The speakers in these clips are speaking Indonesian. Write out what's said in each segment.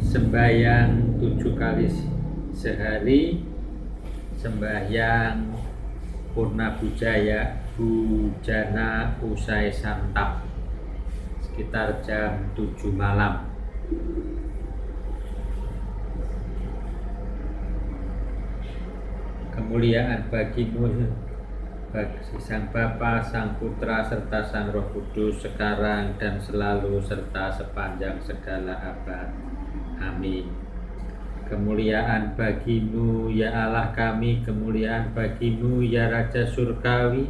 sembahyang 7 kali sehari, sembahyang purna bujana usai santap sekitar jam 7 malam. Kemuliaan bagimu bagi Sang Bapa, Sang Putra, serta Sang Roh Kudus, sekarang dan selalu, serta sepanjang segala abad. Amin. Kemuliaan bagimu ya Allah kami, kemuliaan bagimu ya Raja Surgawi,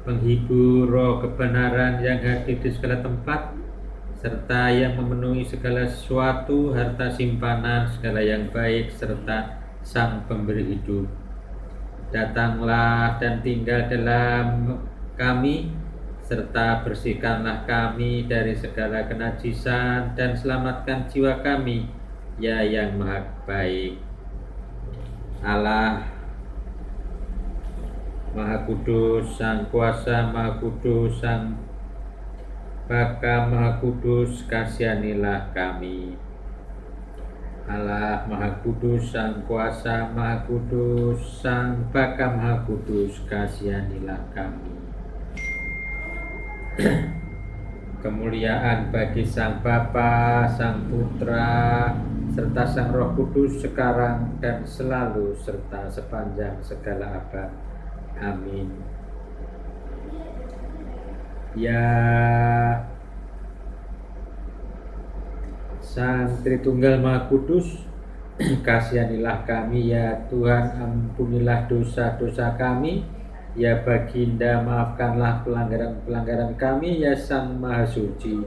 penghibur roh kebenaran yang hadir di segala tempat, serta yang memenuhi segala sesuatu, harta simpanan segala yang baik, serta Sang Pemberi hidup. Datanglah dan tinggal dalam kami, serta bersihkanlah kami dari segala kenajisan, dan selamatkan jiwa kami, ya yang maha baik. Allah Maha Kudus, Sang Kuasa Maha Kudus, Sang Baka Maha Kudus, kasihanilah kami. Allah Maha Kudus, Sang Kuasa Maha Kudus, Sang Baka Maha Kudus, kasihanilah kami. Kemuliaan bagi Sang Bapa, Sang Putra, serta Sang Roh Kudus, sekarang dan selalu, serta sepanjang segala abad. Amin. Ya Sang Tritunggal Maha Kudus, kasihanilah kami ya Tuhan, ampunilah dosa-dosa kami, ya Baginda maafkanlah pelanggaran-pelanggaran kami, ya Sang Maha Suci,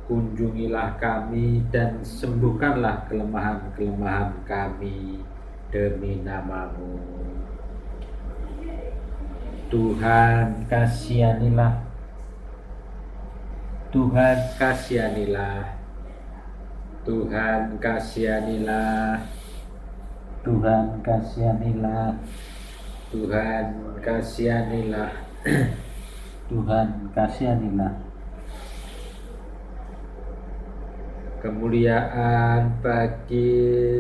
kunjungilah kami dan sembuhkanlah kelemahan-kelemahan kami demi nama-Mu. Tuhan kasihanilah, Tuhan kasihanilah, Tuhan kasihanilah, Tuhan kasihanilah, Tuhan kasihanilah, Tuhan kasihanilah. Kemuliaan bagi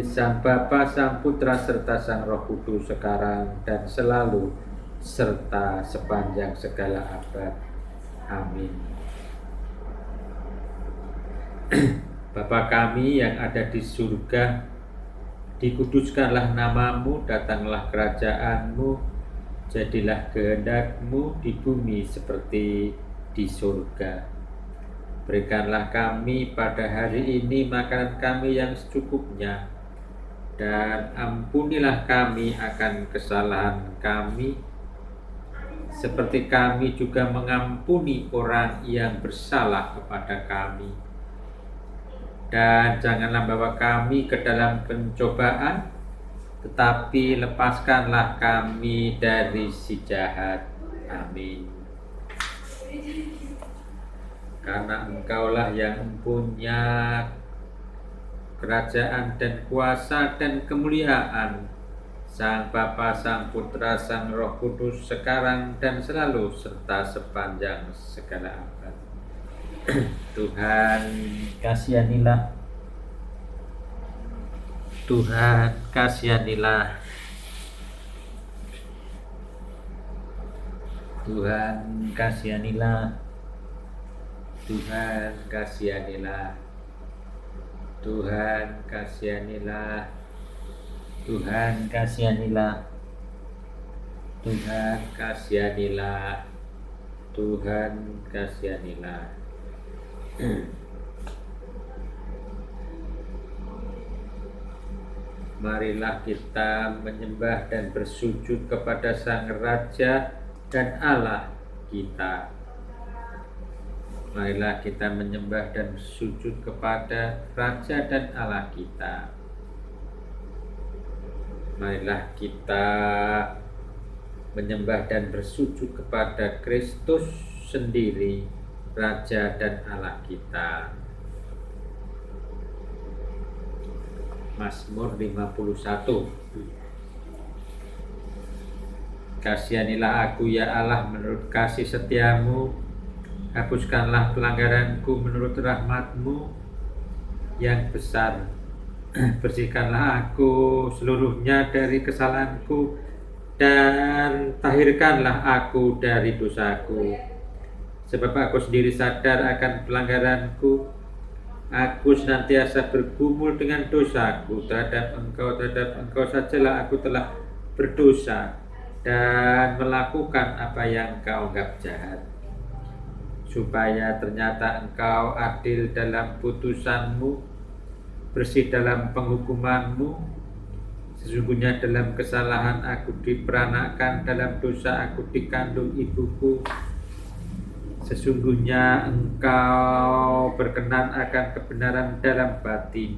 Sang Bapa, Sang Putra, serta Sang Roh Kudus, sekarang dan selalu, serta sepanjang segala abad. Amin. Bapa kami yang ada di surga, dikuduskanlah nama-Mu, datanglah kerajaan-Mu, jadilah kehendak-Mu di bumi seperti di surga. Berikanlah kami pada hari ini makanan kami yang secukupnya, dan ampunilah kami akan kesalahan kami, seperti kami juga mengampuni orang yang bersalah kepada kami. Dan janganlah bawa kami ke dalam pencobaan, tetapi lepaskanlah kami dari si jahat. Amin. Karena Engkaulah yang mempunyai kerajaan dan kuasa dan kemuliaan, Sang Bapa, Sang Putra, Sang Roh Kudus, sekarang dan selalu, serta sepanjang segala abad. Tuhan kasihanilah, Tuhan kasihanilah, Tuhan kasihanilah, Tuhan kasihanilah, Tuhan kasihanilah, Tuhan kasihanilah, Tuhan kasihanilah, Tuhan kasihanilah. Marilah kita menyembah dan bersujud kepada Sang Raja dan Allah kita. Marilah kita menyembah dan bersujud kepada Raja dan Allah kita. Marilah kita menyembah dan bersujud kepada Kristus sendiri, Raja dan Allah kita. Mazmur 51. Kasihanilah aku ya Allah menurut kasih setiamu, hapuskanlah pelanggaranku menurut rahmat-Mu, yang besar. Bersihkanlah aku seluruhnya dari kesalahanku, dan tahirkanlah aku dari dosaku. Sebab aku sendiri sadar akan pelanggaranku. Aku senantiasa bergumul dengan dosaku. Terhadap engkau sajalah aku telah berdosa dan melakukan apa yang kau anggap jahat. Supaya ternyata engkau adil dalam putusanmu, bersih dalam penghukumanmu. Sesungguhnya dalam kesalahan aku diperanakan, dalam dosa aku dikandung ibuku. Sesungguhnya engkau berkenan akan kebenaran dalam batin,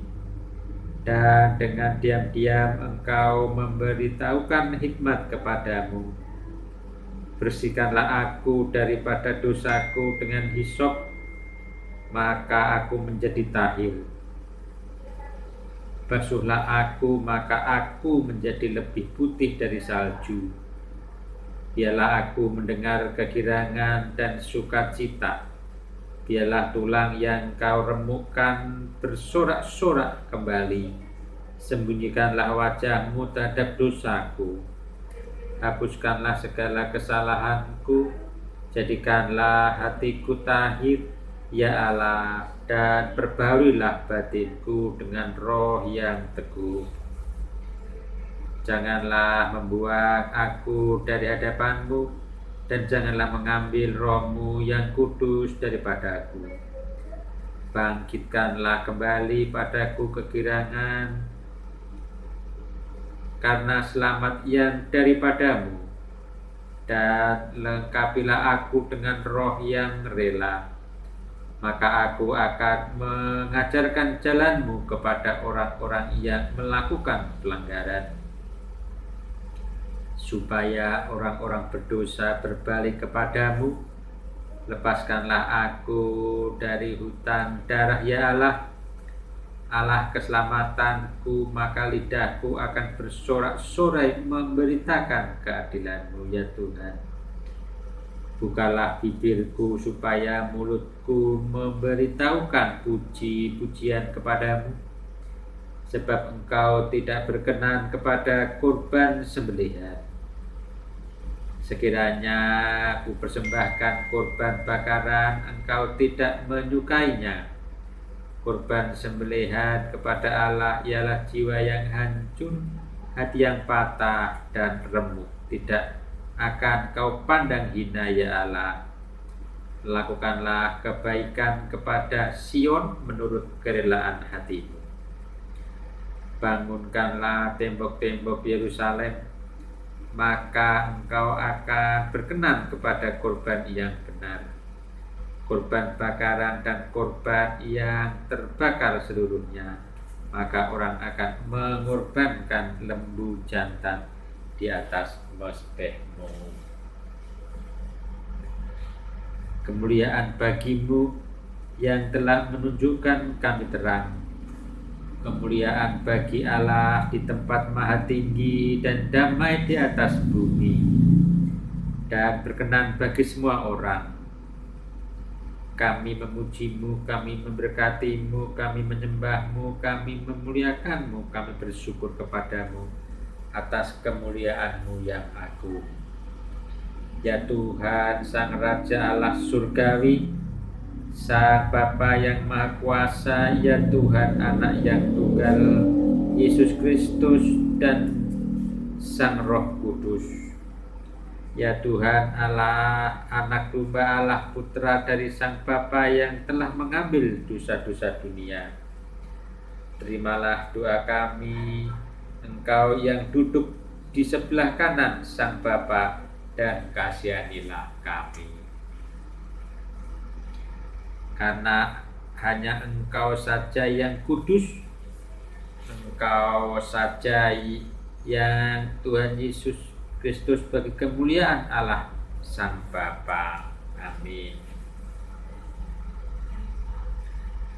dan dengan diam-diam engkau memberitahukan hikmat kepadamu. Bersihkanlah aku daripada dosaku dengan hisop, maka aku menjadi tahir. Basuhlah aku, maka aku menjadi lebih putih dari salju. Biarlah aku mendengar kegirangan dan sukacita. Biarlah tulang yang kau remukkan bersorak-sorak kembali. Sembunyikanlah wajahmu terhadap dosaku. Hapuskanlah segala kesalahanku. Jadikanlah hatiku tahir, ya Allah, dan perbaharuilah batinku dengan roh yang teguh. Janganlah membuang aku dari hadapanmu, dan janganlah mengambil rohmu yang kudus daripadaku. Bangkitkanlah kembali padaku kegirangan, karena selamat yang daripadamu, dan lengkapilah aku dengan roh yang rela. Maka aku akan mengajarkan jalanmu kepada orang-orang yang melakukan pelanggaran, supaya orang-orang berdosa berbalik kepadamu. Lepaskanlah aku dari hutang darah, ya Allah, Allah keselamatanku. Maka lidahku akan bersorak-sorai memberitakan keadilanmu, ya Tuhan. Bukalah bibirku supaya mulutku memberitahukan puji-pujian kepadamu. Sebab engkau tidak berkenan kepada kurban sembelihan. Sekiranya aku persembahkan kurban bakaran, engkau tidak menyukainya. Kurban sembelihan kepada Allah ialah jiwa yang hancur, hati yang patah dan remuk. Tidak akan kau pandang hina, ya Allah. Lakukanlah kebaikan kepada Sion menurut kerelaan hatimu. Bangunkanlah tembok-tembok Yerusalem, maka engkau akan berkenan kepada kurban yang benar, kurban bakaran dan kurban yang terbakar seluruhnya. Maka orang akan mengorbankan lembu jantan di atas mezbahmu. Kemuliaan bagimu yang telah menunjukkan kami terang. Kemuliaan bagi Allah di tempat maha tinggi, dan damai di atas bumi, dan berkenan bagi semua orang. Kami memujimu, kami memberkatimu, kami menyembahmu, kami memuliakanmu, kami bersyukur kepadamu atas kemuliaanmu yang agung. Ya Tuhan, Sang Raja Allah Surgawi, Sang Bapa yang Maha Kuasa, ya Tuhan Anak yang Tunggal, Yesus Kristus, dan Sang Roh Kudus. Ya Tuhan Allah, Anak Domba Allah, Putra dari Sang Bapa yang telah mengambil dosa-dosa dunia. Terimalah doa kami, Engkau yang duduk di sebelah kanan Sang Bapa, dan kasihanilah kami. Karena hanya Engkau saja yang kudus, Engkau saja yang Tuhan Yesus Kristus bagi kemuliaan Allah Sang Bapa. Amin.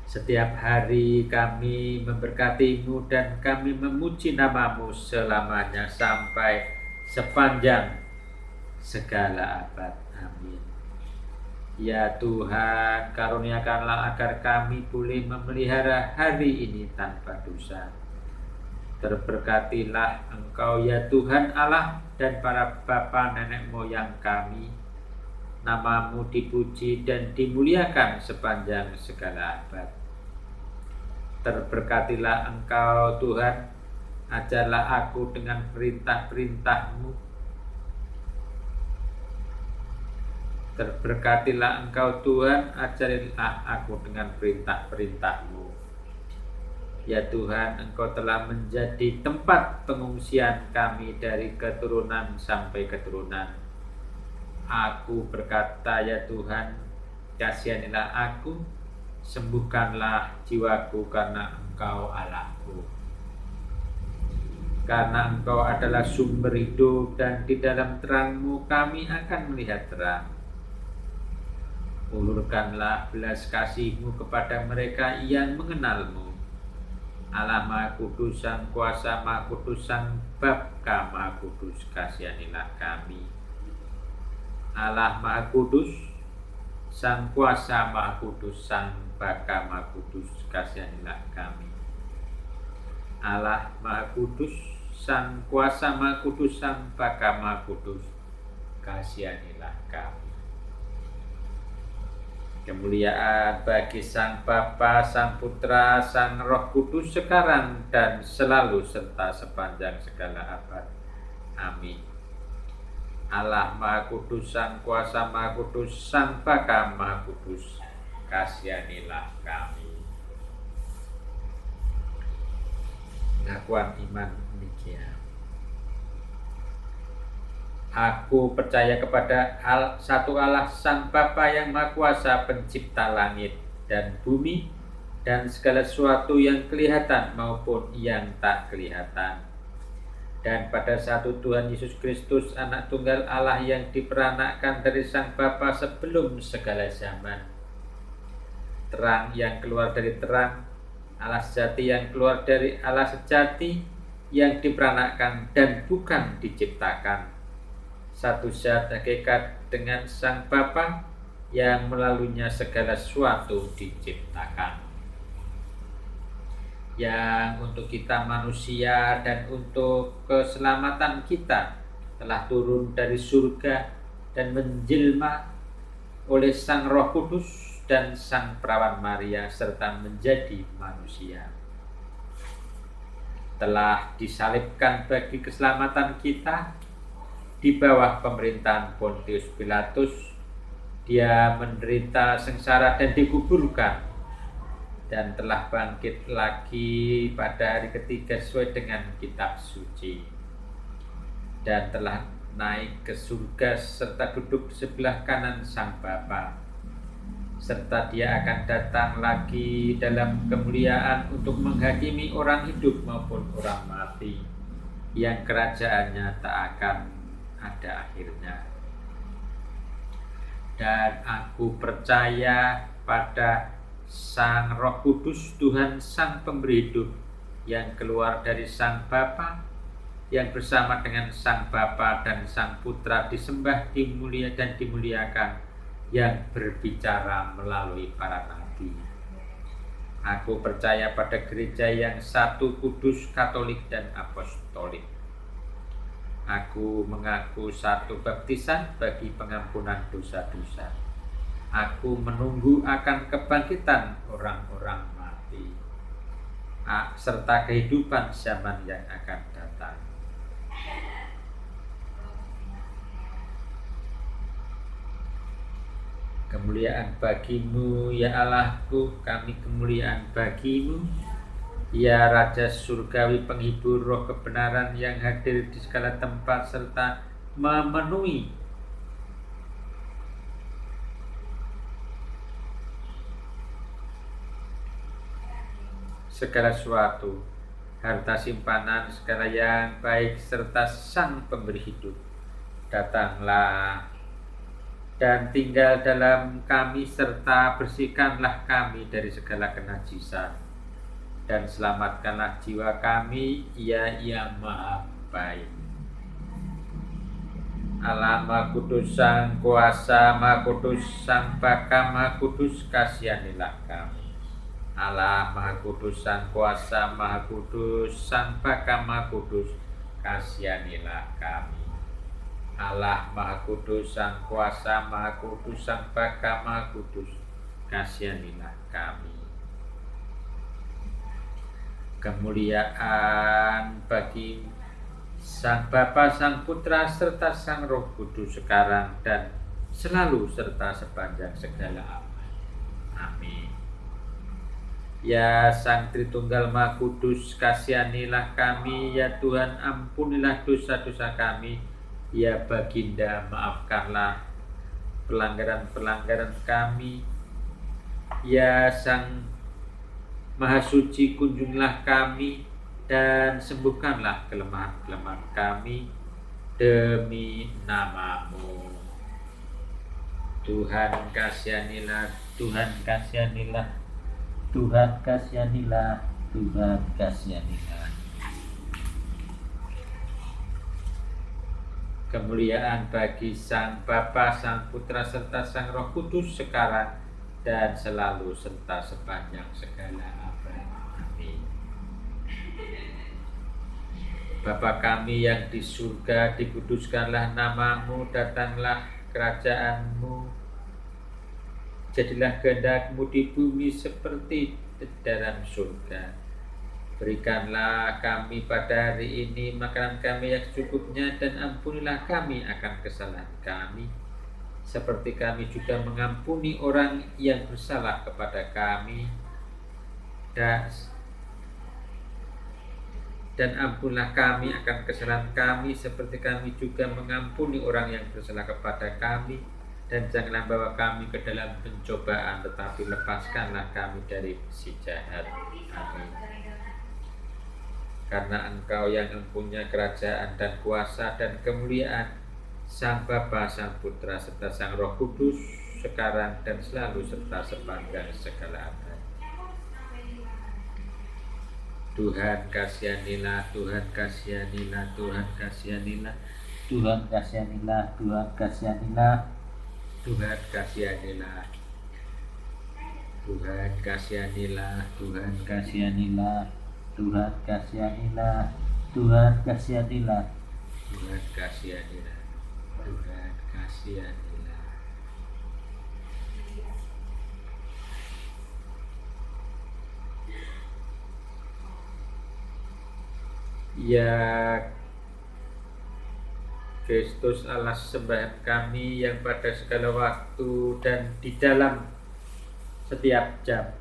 Setiap hari kami memberkati-Mu dan kami memuji nama-Mu selamanya sampai sepanjang segala abad. Amin. Ya Tuhan, karuniakanlah agar kami boleh memelihara hari ini tanpa dosa. Terberkatilah Engkau ya Tuhan Allah dan para bapa nenek moyang kami. Namamu dipuji dan dimuliakan sepanjang segala abad. Terberkatilah Engkau Tuhan, ajarlah aku dengan perintah-perintah-Mu. Terberkatilah Engkau Tuhan, ajarilah aku dengan perintah-perintah-Mu. Ya Tuhan, Engkau telah menjadi tempat pengungsian kami dari keturunan sampai keturunan. Aku berkata, ya Tuhan, kasihanilah aku, sembuhkanlah jiwaku karena Engkau Allahku. Karena Engkau adalah sumber hidup dan di dalam terang-Mu kami akan melihat terang. Ulurkanlah belas kasih-Mu kepada mereka yang mengenal-Mu. Allah Maha Kudus, Sang Kuasa Maha Kudus, Sang Bapa Maha Kudus, kasihanilah kami. Allah Maha Kudus, Sang Kuasa Maha Kudus, Sang Bapa Maha Kudus, kasihanilah kami. Allah Maha Kudus, Sang Kuasa Maha Kudus, Sang Bapa Maha Kudus, kasihanilah kami. Kemuliaan bagi Sang Bapa, Sang Putra, Sang Roh Kudus sekarang dan selalu serta sepanjang segala abad. Amin. Allah Maha Kudus, Sang Kuasa Maha Kudus, Sang Bapa Maha Kudus, kasihanilah kami. Pengakuan iman demikian. Aku percaya kepada satu Allah Sang Bapa yang Maha Kuasa, pencipta langit dan bumi dan segala sesuatu yang kelihatan maupun yang tak kelihatan. Dan pada satu Tuhan Yesus Kristus, anak tunggal Allah yang diperanakkan dari Sang Bapa sebelum segala zaman. Terang yang keluar dari terang, Allah sejati yang keluar dari Allah sejati, yang diperanakkan dan bukan diciptakan. Satu zat hakikat dengan Sang Bapa yang melaluinya segala sesuatu diciptakan. Yang untuk kita manusia dan untuk keselamatan kita telah turun dari surga dan menjelma oleh Sang Roh Kudus dan Sang Perawan Maria serta menjadi manusia. Telah disalibkan bagi keselamatan kita. Di bawah pemerintahan Pontius Pilatus, Dia menderita sengsara dan dikuburkan, dan telah bangkit lagi pada hari ketiga sesuai dengan kitab suci, dan telah naik ke surga serta duduk di sebelah kanan Sang Bapa, serta Dia akan datang lagi dalam kemuliaan untuk menghakimi orang hidup maupun orang mati, yang kerajaannya tak akan ada akhirnya. Dan aku percaya pada Sang Roh Kudus, Tuhan Sang Pemberi hidup, yang keluar dari Sang Bapa, yang bersama dengan Sang Bapa dan Sang Putra disembah, dimulia dan dimuliakan, yang berbicara melalui para nabi. Aku percaya pada gereja yang satu, kudus, katolik dan apostolik. Aku mengaku satu baptisan bagi pengampunan dosa-dosa. Aku menunggu akan kebangkitan orang-orang mati, serta kehidupan zaman yang akan datang. Kemuliaan bagimu ya Allahku, kami kemuliaan bagimu ya Raja Surgawi, penghibur roh kebenaran yang hadir di segala tempat serta memenuhi segala sesuatu, harta simpanan segala yang baik serta Sang Pemberi hidup. Datanglah dan tinggal dalam kami serta bersihkanlah kami dari segala kenajisan, dan selamatkanlah jiwa kami, ya Maha Baik. Allah Maha Kudus Sang Kuasa, Maha Kudus Sang Baka, Maha Kudus, kasihanilah kami. Allah Maha Kudus Sang Kuasa, Maha Kudus Sang Baka, Maha Kudus, kasihanilah kami. Allah Maha Kudus Sang Kuasa, Maha Kudus Sang Baka, Maha Kudus, kasihanilah kami. Kemuliaan bagi Sang Bapa, Sang Putra, serta Sang Roh Kudus sekarang dan selalu serta sepanjang segala abad. Amin. Ya Sang Tritunggal Maha Kudus, kasihanilah kami. Ya Tuhan, ampunilah dosa-dosa kami. Ya Baginda, maafkanlah pelanggaran-pelanggaran kami. Ya Sang Maha Suci, kunjungilah kami dan sembuhkanlah kelemahan-kelemahan kami demi nama-Mu. Tuhan kasihanilah, Tuhan kasihanilah, Tuhan kasihanilah, Tuhan kasihanilah. Kemuliaan bagi Sang Bapa, Sang Putra, serta Sang Roh Kudus sekarang dan selalu serta sepanjang segala abad. Amin. Bapa kami yang di surga, dikuduskanlah nama-Mu, datanglah kerajaan-Mu, jadilah kehendak-Mu di bumi seperti di dalam surga. Berikanlah kami pada hari ini makanan kami yang secukupnya, dan ampunilah kami akan kesalahan kami, seperti kami juga mengampuni orang yang bersalah kepada kami. Dan ampunilah kami akan kesalahan kami, seperti kami juga mengampuni orang yang bersalah kepada kami. Dan janganlah bawa kami ke dalam pencobaan, tetapi lepaskanlah kami dari si jahat. Amin. Karena Engkau yang mempunyai kerajaan dan kuasa dan kemuliaan, Sang Bapa, Sang Putra, serta Sang Roh Kudus, sekarang dan selalu serta sepanjang segala abad. Tuhan kasihanilah, Tuhan kasihanilah, Tuhan kasihanilah, Tuhan kasihanilah, Tuhan kasihanilah, Tuhan kasihanilah, Tuhan kasihanilah, Tuhan kasihanilah, Tuhan kasihanilah, Tuhan kasihanilah, Tuhan kasihanilah, Tuhan kasihanilah. Ya Kristus Allah sembahyang kami yang pada segala waktu dan di dalam setiap jam,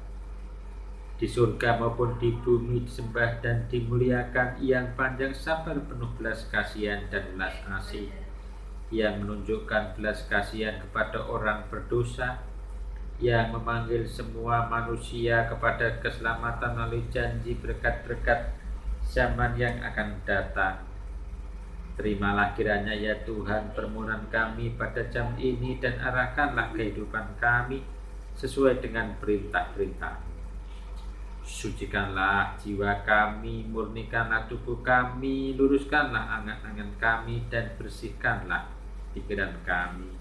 di surga maupun di bumi, disembah dan dimuliakan, yang panjang sabar, penuh belas kasihan dan belas kasih, yang menunjukkan belas kasihan kepada orang berdosa, yang memanggil semua manusia kepada keselamatan melalui janji berkat-berkat zaman yang akan datang. Terimalah kiranya ya Tuhan permohonan kami pada jam ini, dan arahkanlah kehidupan kami sesuai dengan perintah-perintah. Sucikanlah jiwa kami, murnikanlah tubuh kami, luruskanlah angan-angan kami, dan bersihkanlah pikiran kami.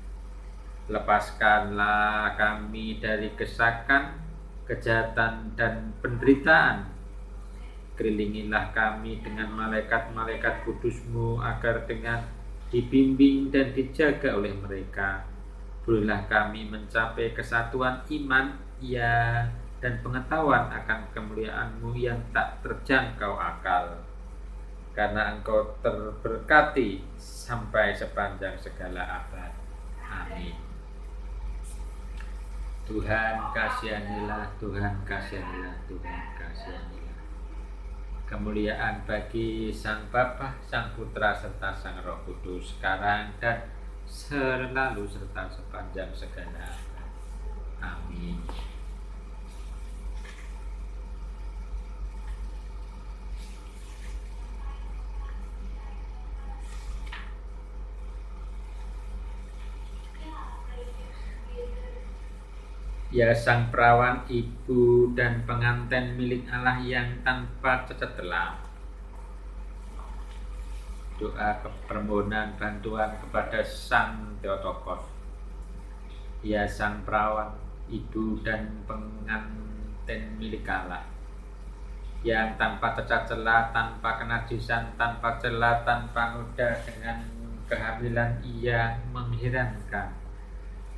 Lepaskanlah kami dari kesakan, kejahatan, dan penderitaan. Kelilingilah kami dengan malaikat-malaikat kudus-Mu, agar dengan dibimbing dan dijaga oleh mereka, bolehlah kami mencapai kesatuan iman, ya, dan pengetahuan akan kemuliaan-Mu yang tak terjangkau akal. Karena Engkau terberkati sampai sepanjang segala abad. Amin. Tuhan kasihanilah, Tuhan kasihanilah, Tuhan kasihanilah. Kemuliaan bagi Sang Bapa, Sang Putra, serta Sang Roh Kudus, sekarang dan selalu serta sepanjang segala abad. Amin. Ya Sang Perawan, Ibu dan pengantin milik Allah yang tanpa cacat celah, doa permohonan bantuan kepada Sang Theotokos, ia sang perawan, ibu dan pengantin milik Allah, yang tanpa cacat celah, tanpa kenajisan, tanpa celah, tanpa noda, dengan kehamilan ia mengherankan.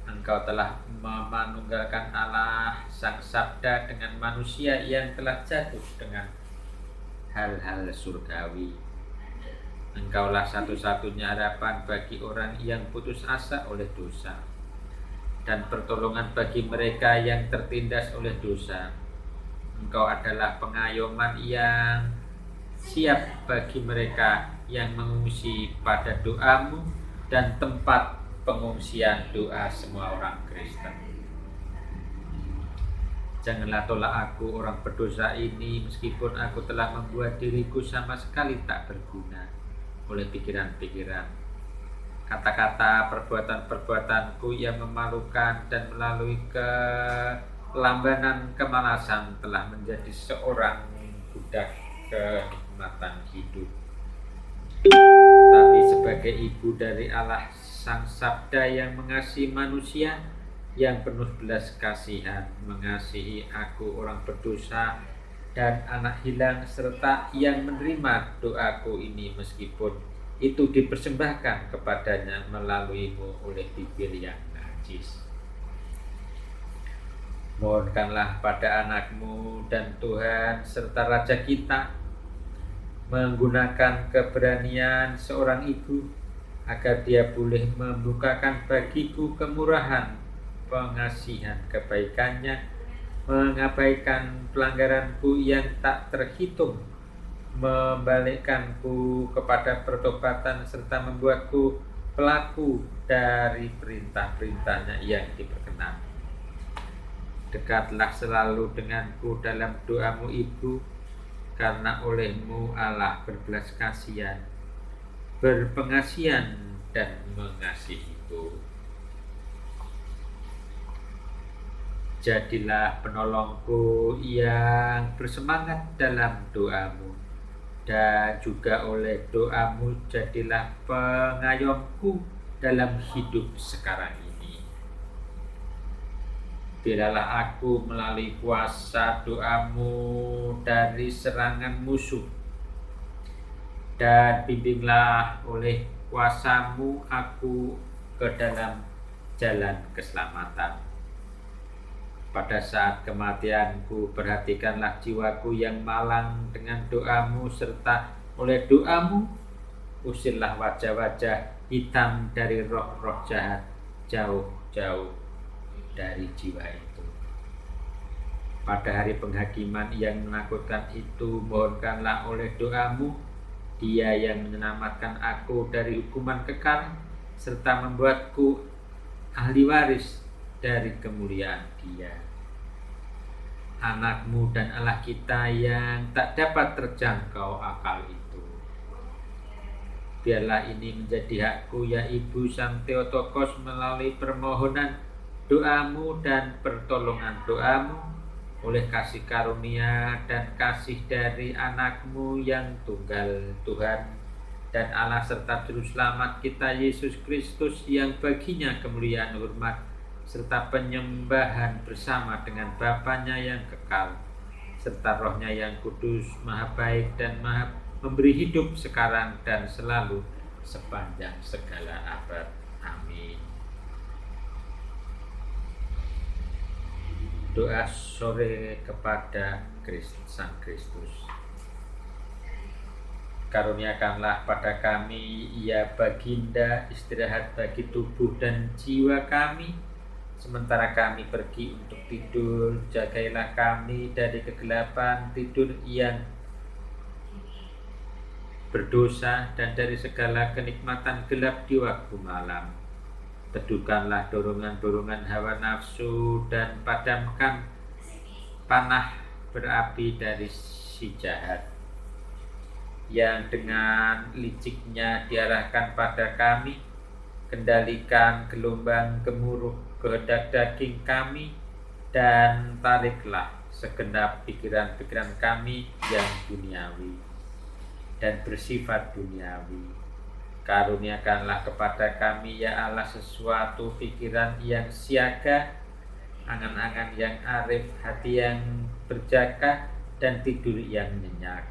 Engkau telah memanunggalkan Allah Sang Sabda dengan manusia yang telah jatuh dengan hal-hal surgawi. Engkaulah satu-satunya harapan bagi orang yang putus asa oleh dosa, dan pertolongan bagi mereka yang tertindas oleh dosa. Engkau adalah pengayoman yang siap bagi mereka yang mengungsi pada doamu dan tempat pengungsian doa semua orang Kristen. Janganlah tolak aku orang berdosa ini, meskipun aku telah membuat diriku sama sekali tak berguna oleh pikiran-pikiran, kata-kata, perbuatan-perbuatanku yang memalukan, dan melalui kelambanan kemalasan telah menjadi seorang budak kenikmatan hidup. Tapi sebagai ibu dari Allah Sang Sabda yang mengasihi manusia, yang penuh belas kasihan, mengasihi aku orang berdosa dan anak hilang, serta yang menerima doaku ini meskipun itu dipersembahkan kepadanya melaluimu oleh bibir yang najis. Mohonkanlah pada anakmu dan Tuhan serta Raja kita menggunakan keberanian seorang ibu, agar dia boleh membukakan bagiku kemurahan, pengasihan kebaikannya, mengabaikan pelanggaranku yang tak terhitung, membalikkanku kepada pertobatan, serta membuatku pelaku dari perintah-perintahnya yang diperkenan. Dekatlah selalu denganku dalam doamu, Ibu, karena olehmu Allah berbelas kasihan, berpengasihan, dan mengasihiku. Jadilah penolongku yang bersemangat dalam doamu, dan juga oleh doamu jadilah pengayomku dalam hidup sekarang ini. Biarlah aku melalui kuasa doamu dari serangan musuh, dan bimbinglah oleh kuasamu aku ke dalam jalan keselamatan. Pada saat kematianku, perhatikanlah jiwaku yang malang dengan doamu, serta oleh doamu usirlah wajah-wajah hitam dari roh-roh jahat jauh-jauh dari jiwa itu. Pada hari penghakiman yang menakutkan itu, mohonkanlah oleh doamu Dia yang menyelamatkan aku dari hukuman kekal, serta membuatku ahli waris dari kemuliaan Dia, anakmu dan Allah kita yang tak dapat terjangkau akal itu. Biarlah ini menjadi hakku, ya Ibu Sang Theotokos, melalui permohonan doamu dan pertolongan doamu, oleh kasih karunia dan kasih dari anakmu yang tunggal, Tuhan dan Allah serta Juru Selamat kita Yesus Kristus, yang baginya kemuliaan, hormat, serta penyembahan bersama dengan Bapanya yang kekal, serta Rohnya yang kudus, maha baik dan maha memberi hidup sekarang dan selalu sepanjang segala abad. Amin. Doa sore kepada Sang Kristus. Karuniakanlah pada kami, ya Baginda, istirahat bagi tubuh dan jiwa kami, sementara kami pergi untuk tidur. Jagailah kami dari kegelapan tidur yang berdosa dan dari segala kenikmatan gelap di waktu malam. Teduhkanlah dorongan-dorongan hawa nafsu dan padamkan panah berapi dari si jahat yang dengan liciknya diarahkan pada kami. Kendalikan gelombang gemuruh kehendak daging kami, dan tariklah segenap pikiran-pikiran kami yang duniawi dan bersifat duniawi, Karuniakanlah kepada kami ya Allah sesuatu pikiran yang siaga, angan-angan yang arif, hati yang berjaga, dan tidur yang nyenyak.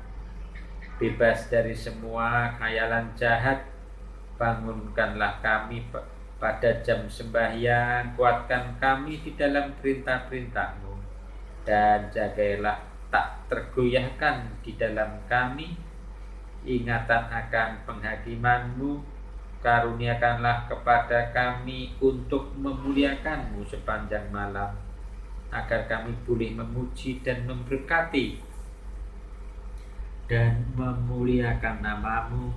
Bebas dari semua khayalan jahat, bangunkanlah kami pada jam sembahyang, kuatkan kami di dalam perintah-perintah-Mu, dan jagailah tak tergoyahkan di dalam kami ingatan akan penghakiman-Mu. Karuniakanlah kepada kami untuk memuliakan-Mu sepanjang malam, agar kami boleh memuji dan memberkati dan memuliakan nama-Mu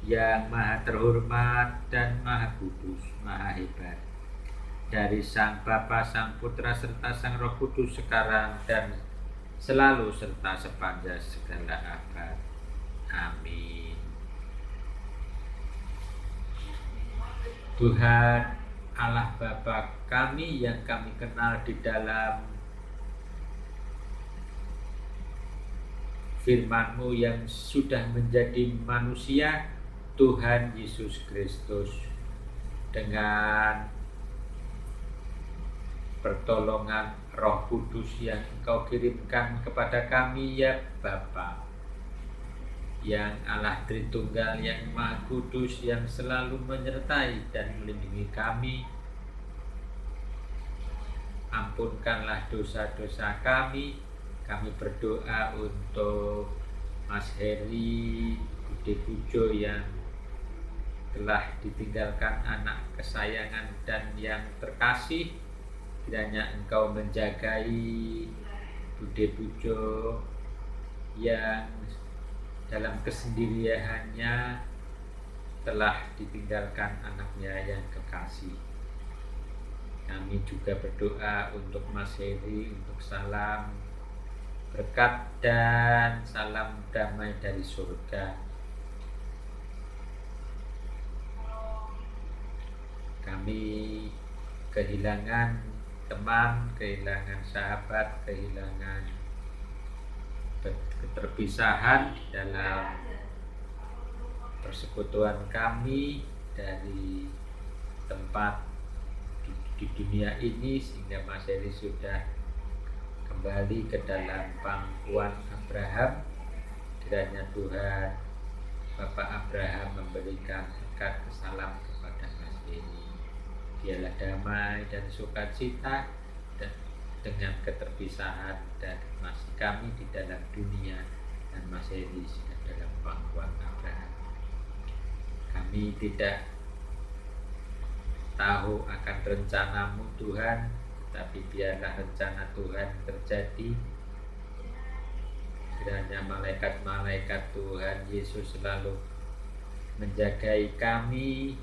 yang maha terhormat dan maha kudus, maha hebat. Dari Sang Bapa, Sang Putra, serta Sang Roh Kudus, sekarang dan selalu, serta sepanjang segala abad. Amin. Tuhan Allah Bapa kami yang kami kenal di dalam firman-Mu yang sudah menjadi manusia, Tuhan Yesus Kristus, dengan pertolongan Roh Kudus yang Engkau kirimkan kepada kami ya Bapa, yang Allah Tritunggal, yang Maha Kudus, yang selalu menyertai dan melindungi kami. Ampunkanlah dosa-dosa kami. Kami berdoa untuk Mas Heri Bude Pujo yang telah ditinggalkan anak kesayangan dan yang terkasih. Kiranya Engkau menjagai Bude Pujo yang dalam kesendiriannya telah ditinggalkan anaknya yang kekasih. Kami juga berdoa untuk Mas Heri, untuk salam berkat dan salam damai dari surga. Kami kehilangan teman, kehilangan sahabat, kehilangan keterpisahan dalam persekutuan kami dari tempat di dunia ini, sehingga Mas Heri sudah kembali ke dalam pangkuan Abraham. Kiranya Tuhan Bapak Abraham memberikan berkat salam kepada Mas Heri. Biarlah damai dan sukacita dengan keterpisahan dan masih kami di dalam dunia, dan Mas Heri sudah dalam pangkuan Abraham. Kami tidak tahu akan rencana-Mu Tuhan, tapi biarlah rencana Tuhan terjadi. Kiranya malaikat-malaikat Tuhan Yesus selalu menjagai kami,